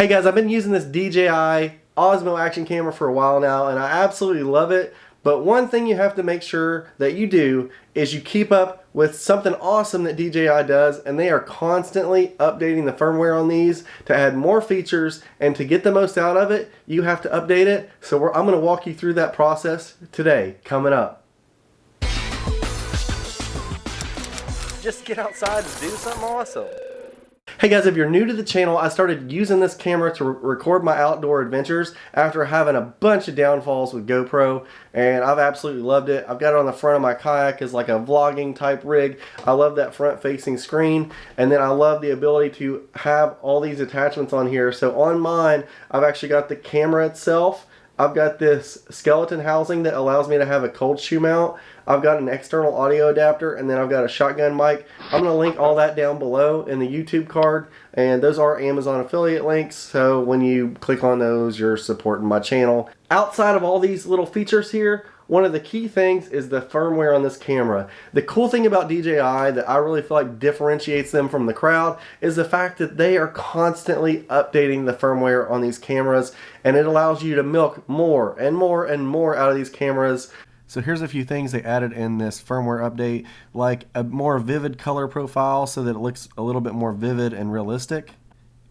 Hey guys, I've been using this DJI OSMO Action camera for a while now and I absolutely love it. But one thing you have to make sure that you do is you keep up with something awesome that DJI does, and they are constantly updating the firmware on these to add more features, and to get the most out of it, you have to update it. So I'm going to walk you through that process today, coming up. Just get outside and do something awesome. Hey guys, if you're new to the channel, I started using this camera to record my outdoor adventures after having a bunch of downfalls with GoPro, and I've absolutely loved it. I've got it on the front of my kayak as like a vlogging type rig. I love that front facing screen, and then I love the ability to have all these attachments on here. So on mine, I've actually got the camera itself. I've got this skeleton housing that allows me to have a cold shoe mount. I've got an external audio adapter, and then I've got a shotgun mic. I'm going to link all that down below in the YouTube card, and those are Amazon affiliate links, so when you click on those, you're supporting my channel. Outside of all these little features here, one of the key things is the firmware on this camera. The cool thing about DJI that I really feel like differentiates them from the crowd is the fact that they are constantly updating the firmware on these cameras, and it allows you to milk more and more and more out of these cameras. So here's a few things they added in this firmware update, like a more vivid color profile so that it looks a little bit more vivid and realistic.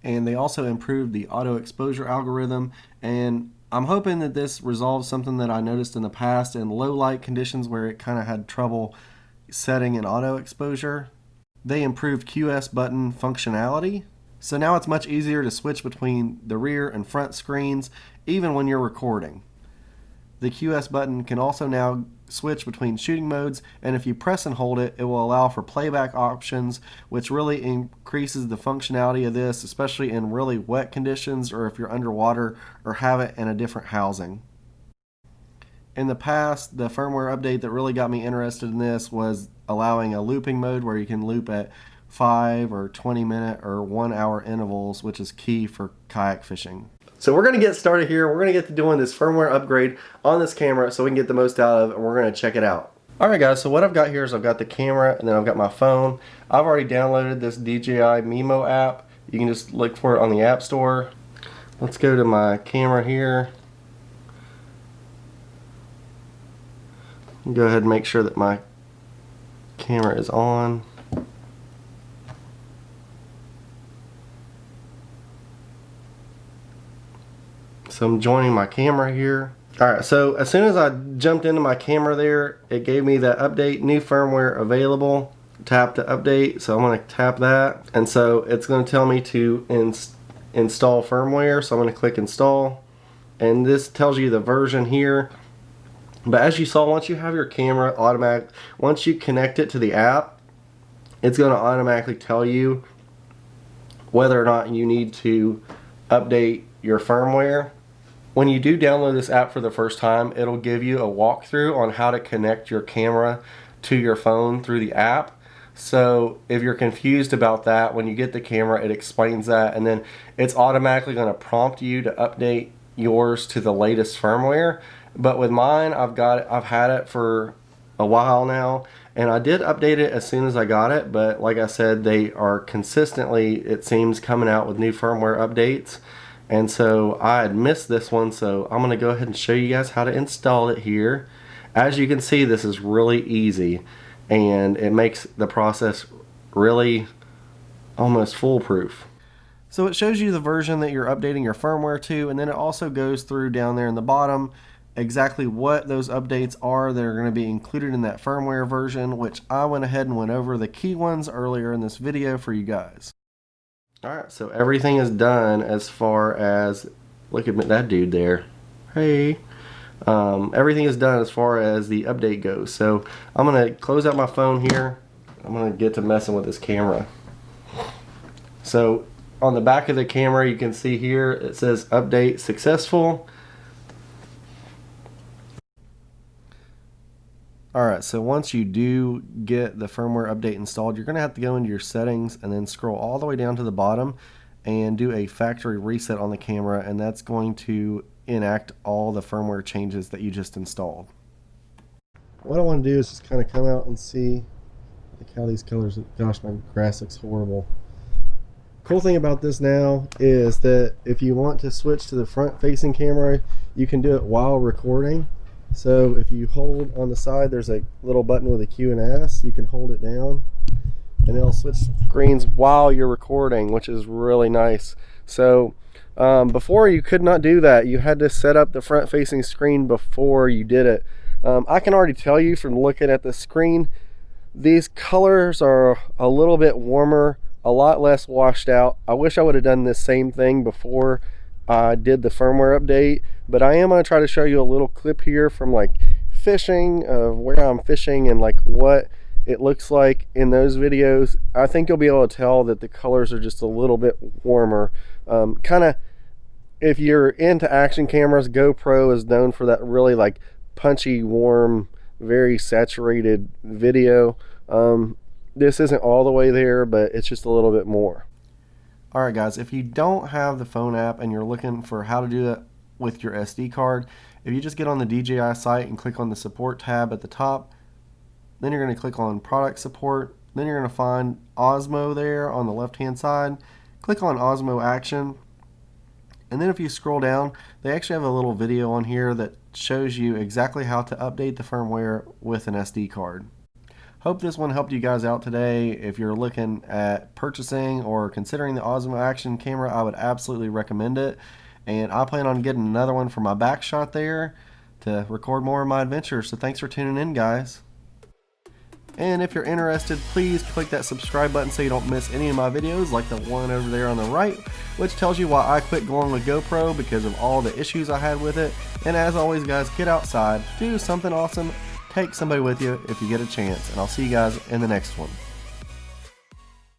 And they also improved the auto exposure algorithm, and I'm hoping that this resolves something that I noticed in the past in low light conditions where it kind of had trouble setting an auto exposure. They improved QS button functionality, so now it's much easier to switch between the rear and front screens even when you're recording. The QS button can also now switch between shooting modes, and if you press and hold it, it will allow for playback options, which really increases the functionality of this, especially in really wet conditions or if you're underwater or have it in a different housing. In the past, the firmware update that really got me interested in this was allowing a looping mode where you can loop at 5 or 20 minute or 1 hour intervals, which is key for kayak fishing. So we're going to get started here. We're going to get to doing this firmware upgrade on this camera so we can get the most out of it, and we're going to check it out. Alright guys, so what I've got here is I've got the camera and then I've got my phone. I've already downloaded this DJI Mimo app. You can just look for it on the App Store. Let's go to my camera here. Go ahead and make sure that my camera is on. So I'm joining my camera here. Alright, so as soon as I jumped into my camera there, it gave me that update, new firmware available. Tap to update, so I'm going to tap that. And so it's going to tell me to install firmware, so I'm going to click install. And this tells you the version here. But as you saw, once you have your camera once you connect it to the app, it's going to automatically tell you whether or not you need to update your firmware. When you do download this app for the first time, it'll give you a walkthrough on how to connect your camera to your phone through the app. So if you're confused about that, when you get the camera, it explains that, and then it's automatically going to prompt you to update yours to the latest firmware. But with mine, I've had it for a while now, and I did update it as soon as I got it, but like I said, they are consistently, it seems, coming out with new firmware updates. And so I had missed this one, so I'm going to go ahead and show you guys how to install it here. As you can see, this is really easy, and it makes the process really almost foolproof. So it shows you the version that you're updating your firmware to, and then it also goes through down there in the bottom exactly what those updates are that are going to be included in that firmware version, which I went ahead and went over the key ones earlier in this video for you guys. Alright, so everything is done as far as, look at that dude there, hey, everything is done as far as the update goes. So I'm going to close out my phone here. I'm going to get to messing with this camera. So on the back of the camera, you can see here it says update successful. Alright, so once you do get the firmware update installed, you're going to have to go into your settings and then scroll all the way down to the bottom and do a factory reset on the camera, and that's going to enact all the firmware changes that you just installed. What I want to do is just kind of come out and see like how these colors, gosh, my grass looks horrible. Cool thing about this now is that if you want to switch to the front facing camera, you can do it while recording. So if you hold on the side, there's a little button with a Q and S. You can hold it down and it'll switch screens while you're recording, which is really nice. So before you could not do that. You had to set up the front facing screen before you did it. I can already tell you from looking at the screen, these colors are a little bit warmer, a lot less washed out. I wish I would have done this same thing before I did the firmware update, but I am going to try to show you a little clip here from like fishing, of where I'm fishing and like what it looks like in those videos. I think you'll be able to tell that the colors are just a little bit warmer. Kind of, if you're into action cameras, GoPro is known for that really like punchy, warm, very saturated video. This isn't all the way there, but it's just a little bit more. Alright guys, if you don't have the phone app and you're looking for how to do that with your SD card, if you just get on the DJI site and click on the support tab at the top, then you're going to click on product support, then you're going to find Osmo there on the left hand side. Click on OSMO Action, and then if you scroll down, they actually have a little video on here that shows you exactly how to update the firmware with an SD card. Hope this one helped you guys out today. If you're looking at purchasing or considering the OSMO Action camera, I would absolutely recommend it. And I plan on getting another one for my back shot there to record more of my adventures. So thanks for tuning in, guys. And if you're interested, please click that subscribe button so you don't miss any of my videos, like the one over there on the right, which tells you why I quit going with GoPro because of all the issues I had with it. And as always, guys, get outside, do something awesome, take somebody with you if you get a chance, and I'll see you guys in the next one.